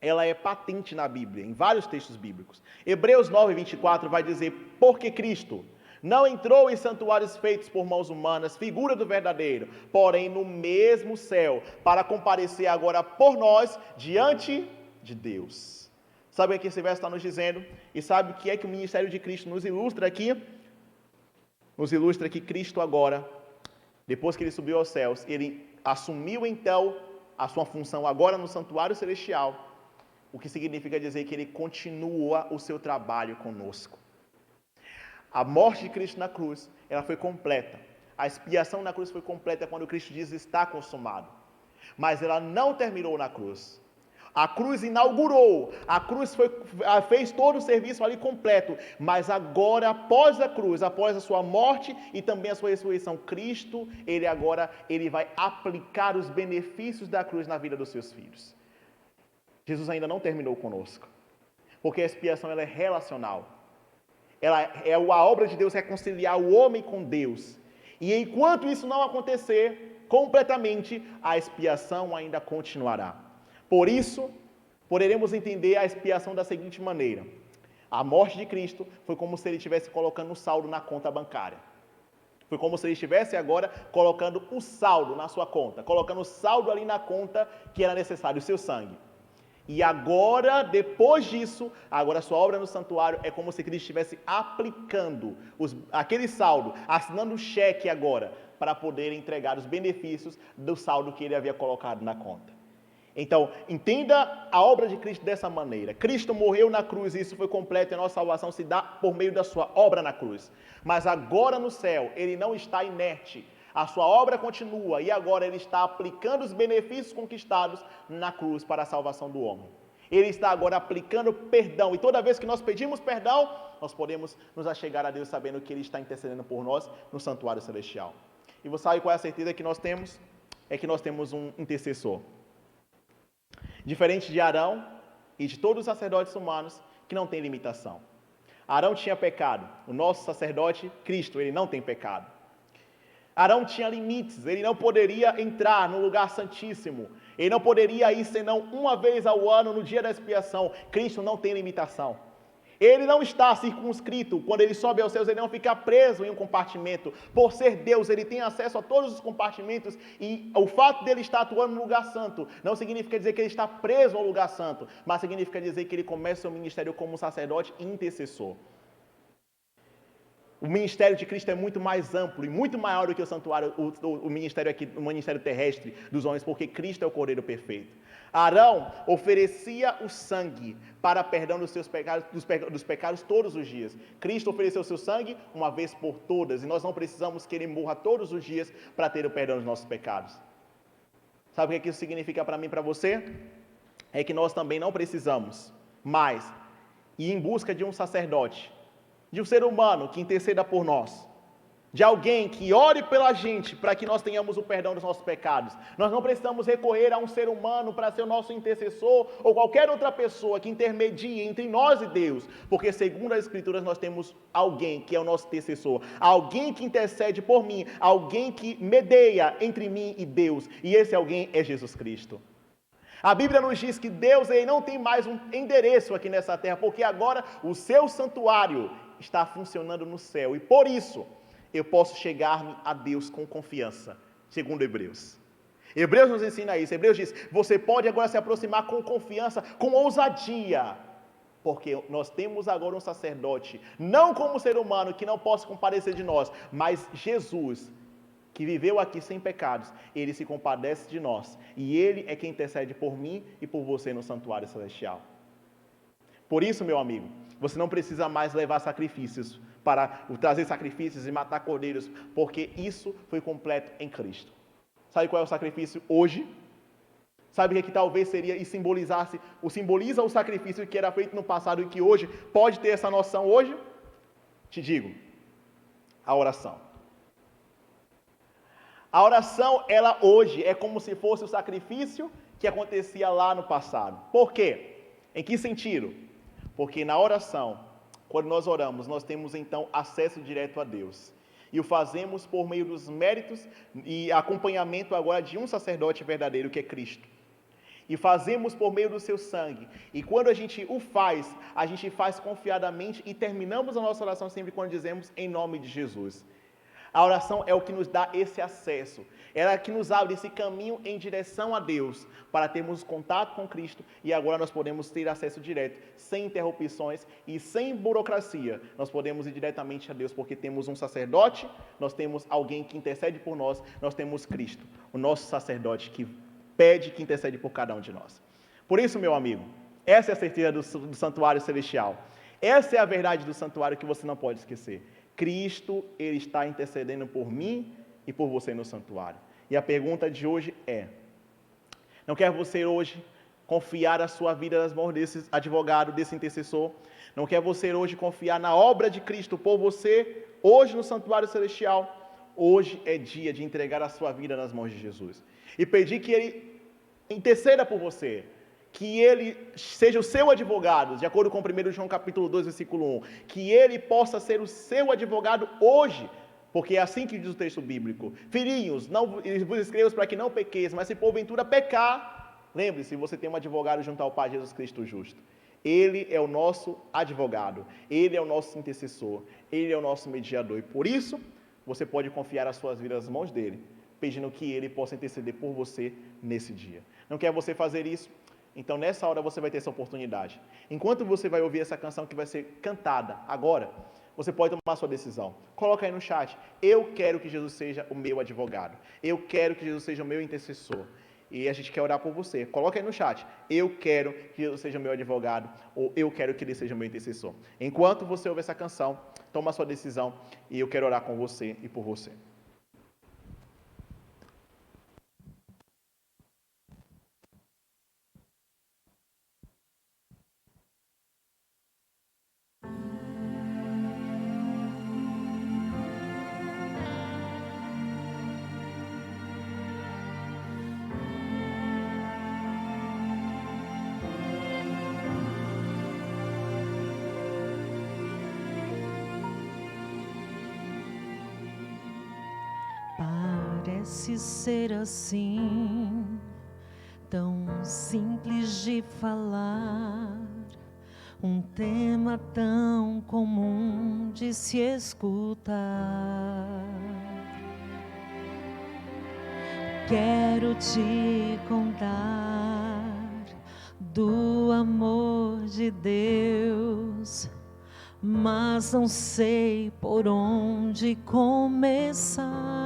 ela é patente na Bíblia, em vários textos bíblicos. Hebreus 9, 24 vai dizer, porque Cristo não entrou em santuários feitos por mãos humanas, figura do verdadeiro, porém no mesmo céu, para comparecer agora por nós diante de Deus. Sabe o que esse verso está nos dizendo? E sabe o que é que o ministério de Cristo nos ilustra aqui? Nos ilustra que Cristo agora, depois que ele subiu aos céus, ele assumiu então a sua função agora no santuário celestial, o que significa dizer que ele continua o seu trabalho conosco. A morte de Cristo na cruz, ela foi completa. A expiação na cruz foi completa quando Cristo diz está consumado. Mas ela não terminou na cruz. A cruz inaugurou, a cruz fez todo o serviço ali completo. Mas agora, após a cruz, após a sua morte e também a sua ressurreição, Cristo, ele vai aplicar os benefícios da cruz na vida dos seus filhos. Jesus ainda não terminou conosco. Porque a expiação ela é relacional. A obra de Deus é reconciliar o homem com Deus. E enquanto isso não acontecer completamente, a expiação ainda continuará. Por isso, poderemos entender a expiação da seguinte maneira: a morte de Cristo foi como se ele estivesse colocando um saldo na conta bancária. Foi como se ele estivesse agora colocando o saldo na sua conta, colocando o saldo ali na conta que era necessário, o seu sangue. E agora, depois disso, agora a sua obra no santuário é como se Cristo estivesse aplicando aquele saldo, assinando o cheque agora, para poder entregar os benefícios do saldo que ele havia colocado na conta. Então, entenda a obra de Cristo dessa maneira. Cristo morreu na cruz e isso foi completo e a nossa salvação se dá por meio da sua obra na cruz. Mas agora no céu, ele não está inerte. A sua obra continua e agora ele está aplicando os benefícios conquistados na cruz para a salvação do homem. Ele está agora aplicando perdão e toda vez que nós pedimos perdão, nós podemos nos achegar a Deus sabendo que ele está intercedendo por nós no santuário celestial. E você sabe qual é a certeza que nós temos? É que nós temos um intercessor. Diferente de Arão e de todos os sacerdotes humanos que não têm limitação. Arão tinha pecado, o nosso sacerdote, Cristo, ele não tem pecado. Arão tinha limites, ele não poderia entrar no lugar santíssimo, ele não poderia ir senão uma vez ao ano no dia da expiação. Cristo não tem limitação. Ele não está circunscrito, quando ele sobe aos céus, ele não fica preso em um compartimento. Por ser Deus, ele tem acesso a todos os compartimentos e o fato dele estar atuando no lugar santo não significa dizer que ele está preso ao lugar santo, mas significa dizer que ele começa o ministério como sacerdote e intercessor. O ministério de Cristo é muito mais amplo e muito maior do que o santuário, o ministério aqui, o ministério terrestre dos homens, porque Cristo é o Cordeiro perfeito. Arão oferecia o sangue para perdão dos seus pecados, dos pecados todos os dias. Cristo ofereceu o seu sangue uma vez por todas, e nós não precisamos que ele morra todos os dias para ter o perdão dos nossos pecados. Sabe o que isso significa para mim e para você? É que nós também não precisamos mais ir em busca de um sacerdote, de um ser humano que interceda por nós, de alguém que ore pela gente para que nós tenhamos o perdão dos nossos pecados. Nós não precisamos recorrer a um ser humano para ser o nosso intercessor ou qualquer outra pessoa que intermedie entre nós e Deus, porque segundo as Escrituras nós temos alguém que é o nosso intercessor, alguém que intercede por mim, alguém que medeia entre mim e Deus, e esse alguém é Jesus Cristo. A Bíblia nos diz que Deus ele não tem mais um endereço aqui nessa terra, porque agora o seu santuário está funcionando no céu, e por isso eu posso chegar-me a Deus com confiança, segundo Hebreus. Hebreus nos ensina isso. Hebreus diz, você pode agora se aproximar com confiança, com ousadia, porque nós temos agora um sacerdote, não como ser humano que não possa compadecer de nós, mas Jesus, que viveu aqui sem pecados, ele se compadece de nós, e ele é quem intercede por mim e por você no santuário celestial. Por isso, meu amigo, você não precisa mais levar sacrifícios, para trazer sacrifícios e matar cordeiros, porque isso foi completo em Cristo. Sabe qual é o sacrifício hoje? Sabe o que talvez seria e simboliza o sacrifício que era feito no passado e que hoje pode ter essa noção hoje? Te digo, a oração. A oração, ela hoje é como se fosse o sacrifício que acontecia lá no passado. Por quê? Em que sentido? Porque na oração, quando nós oramos, nós temos então acesso direto a Deus. E o fazemos por meio dos méritos e acompanhamento agora de um sacerdote verdadeiro, que é Cristo. E fazemos por meio do seu sangue. E quando a gente faz confiadamente e terminamos a nossa oração sempre quando dizemos em nome de Jesus. A oração é o que nos dá esse acesso. Ela é que nos abre esse caminho em direção a Deus, para termos contato com Cristo, e agora nós podemos ter acesso direto, sem interrupções e sem burocracia. Nós podemos ir diretamente a Deus, porque temos um sacerdote, nós temos alguém que intercede por nós, nós temos Cristo, o nosso sacerdote que pede, que intercede por cada um de nós. Por isso, meu amigo, essa é a certeza do santuário celestial. Essa é a verdade do santuário que você não pode esquecer. Cristo, ele está intercedendo por mim e por você no santuário. E a pergunta de hoje é: não quer você hoje confiar a sua vida nas mãos desse advogado, desse intercessor? Não quer você hoje confiar na obra de Cristo por você, hoje no santuário celestial? Hoje é dia de entregar a sua vida nas mãos de Jesus. E pedir que ele interceda por você, que ele seja o seu advogado, de acordo com 1 João capítulo 2, versículo 1, que ele possa ser o seu advogado hoje, Porque é assim que diz o texto bíblico. Filhinhos, não vos escrevo para que não pequeis, mas se porventura pecar, lembre-se, você tem um advogado junto ao Pai, Jesus Cristo justo. Ele é o nosso advogado, Ele é o nosso intercessor, Ele é o nosso mediador. E por isso, você pode confiar as suas vidas nas mãos dEle, pedindo que Ele possa interceder por você nesse dia. Não quer você fazer isso? Então nessa hora você vai ter essa oportunidade. Enquanto você vai ouvir essa canção que vai ser cantada agora, você pode tomar a sua decisão. Coloca aí no chat. Eu quero que Jesus seja o meu advogado. Eu quero que Jesus seja o meu intercessor. E a gente quer orar por você. Coloca aí no chat. Eu quero que Jesus seja o meu advogado. Ou eu quero que Ele seja o meu intercessor. Enquanto você ouve essa canção, toma a sua decisão. E eu quero orar com você e por você. Parece ser assim, tão simples de falar, um tema tão comum de se escutar. Quero te contar do amor de Deus, mas não sei por onde começar.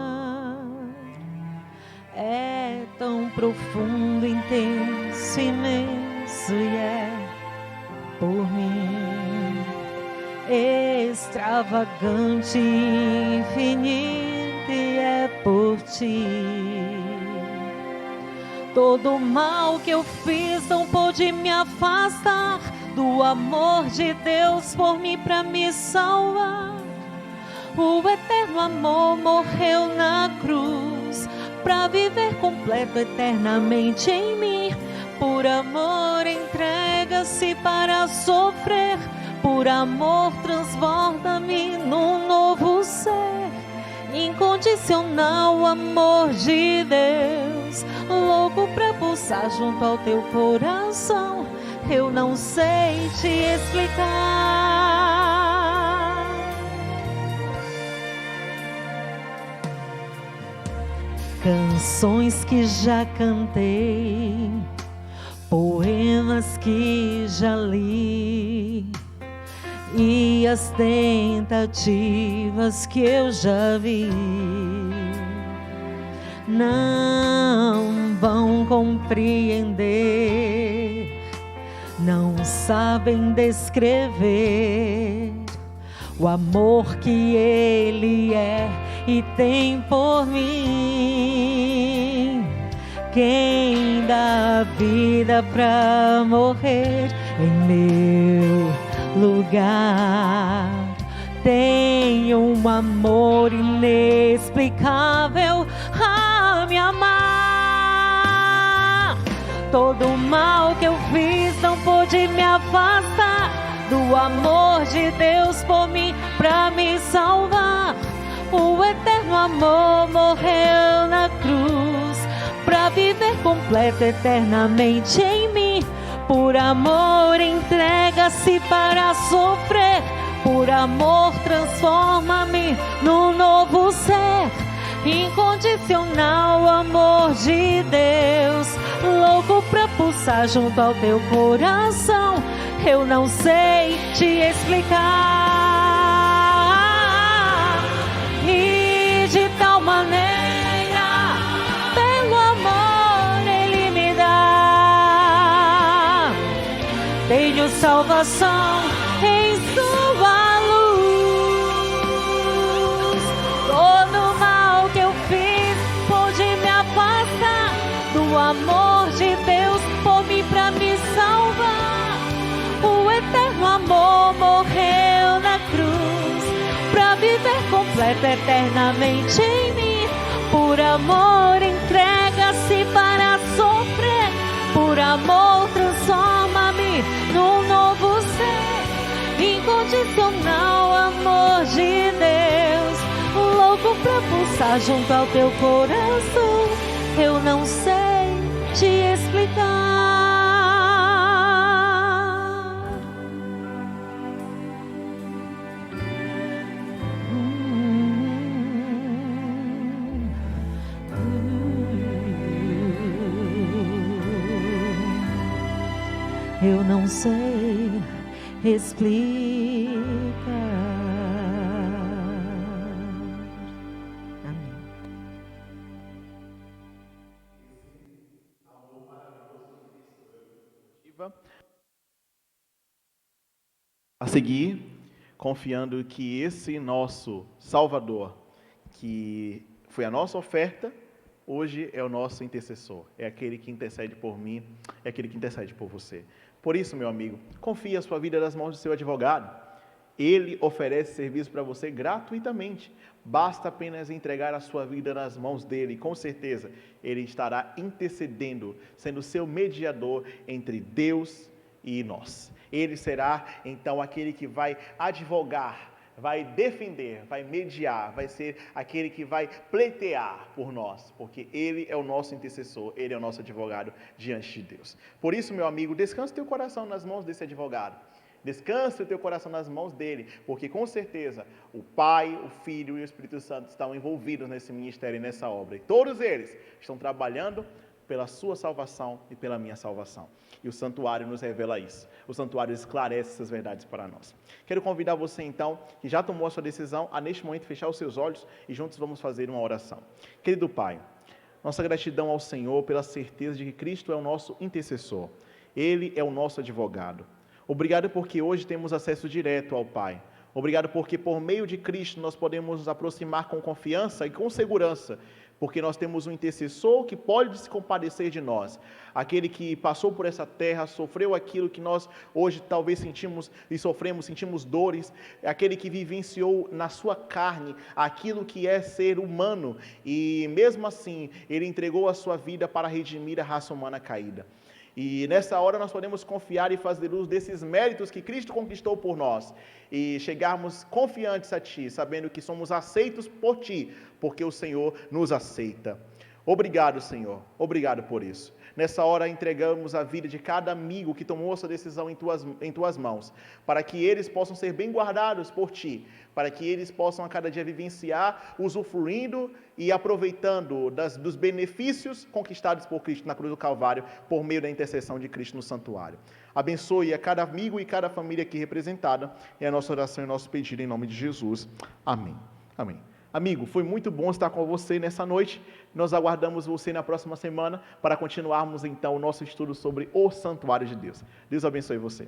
É tão profundo, intenso, imenso e é por mim, extravagante, infinito e é por ti. Todo o mal que eu fiz não pôde me afastar do amor de Deus por mim pra me salvar. O eterno amor morreu na cruz pra viver completo eternamente em mim. Por amor entrega-se para sofrer, por amor transborda-me num novo ser. Incondicional amor de Deus, louco pra pulsar junto ao teu coração. Eu não sei te explicar. Canções que já cantei, poemas que já li, e as tentativas que eu já vi não vão compreender, não sabem descrever o amor que Ele é e tem por mim. Quem dá a vida pra morrer em meu lugar tem um amor inexplicável a me amar. Todo o mal que eu fiz não pôde me afastar do amor de Deus por mim pra me salvar. O eterno amor morreu na cruz pra viver completo eternamente em mim. Por amor entrega-se para sofrer, por amor transforma-me num novo ser. Incondicional amor de Deus, louco pra pulsar junto ao teu coração. Eu não sei te explicar. E de tal maneira, pelo amor Ele me dá. Tenho salvação em sua luz. Todo mal que eu fiz pôde me afastar do amor de Deus por mim pra me salvar. O eterno amor morreu na cruz pra viver completo eternamente em mim. Por amor entrega-se para sofrer, por amor transforma-me num novo ser. Incondicional amor de Deus, louco fogo pra pulsar junto ao teu coração. Eu não sei te explicar. Eu não sei explicar. Amém. A seguir, confiando que esse nosso Salvador, que foi a nossa oferta, hoje é o nosso intercessor, é aquele que intercede por mim, é aquele que intercede por você. Por isso, meu amigo, confie a sua vida nas mãos do seu advogado. Ele oferece serviço para você gratuitamente. Basta apenas entregar a sua vida nas mãos dele. Com certeza, ele estará intercedendo, sendo seu mediador entre Deus e nós. Ele será, então, aquele que vai advogar, vai defender, vai mediar, vai ser aquele que vai pleitear por nós, porque Ele é o nosso intercessor, Ele é o nosso advogado diante de Deus. Por isso, meu amigo, descanse teu coração nas mãos desse advogado. Descanse o teu coração nas mãos dele, porque com certeza o Pai, o Filho e o Espírito Santo estão envolvidos nesse ministério e nessa obra. E todos eles estão trabalhando pela sua salvação e pela minha salvação. E o santuário nos revela isso. O santuário esclarece essas verdades para nós. Quero convidar você então, que já tomou a sua decisão, a neste momento fechar os seus olhos e juntos vamos fazer uma oração. Querido Pai, nossa gratidão ao Senhor pela certeza de que Cristo é o nosso intercessor. Ele é o nosso advogado. Obrigado porque hoje temos acesso direto ao Pai. Obrigado porque por meio de Cristo nós podemos nos aproximar com confiança e com segurança, porque nós temos um intercessor que pode se compadecer de nós, aquele que passou por essa terra, sofreu aquilo que nós hoje talvez sentimos e sofremos, sentimos dores, aquele que vivenciou na sua carne aquilo que é ser humano, e mesmo assim ele entregou a sua vida para redimir a raça humana caída. E nessa hora nós podemos confiar e fazer uso desses méritos que Cristo conquistou por nós e chegarmos confiantes a Ti, sabendo que somos aceitos por Ti, porque o Senhor nos aceita. Obrigado, Senhor. Obrigado por isso. Nessa hora entregamos a vida de cada amigo que tomou essa decisão em Tuas mãos, para que eles possam ser bem guardados por Ti, para que eles possam a cada dia vivenciar, usufruindo e aproveitando dos benefícios conquistados por Cristo na cruz do Calvário, por meio da intercessão de Cristo no santuário. Abençoe a cada amigo e cada família aqui representada, é a nossa oração e nosso pedido em nome de Jesus. Amém. Amém. Amigo, foi muito bom estar com você nessa noite. Nós aguardamos você na próxima semana para continuarmos então o nosso estudo sobre o santuário de Deus. Deus abençoe você.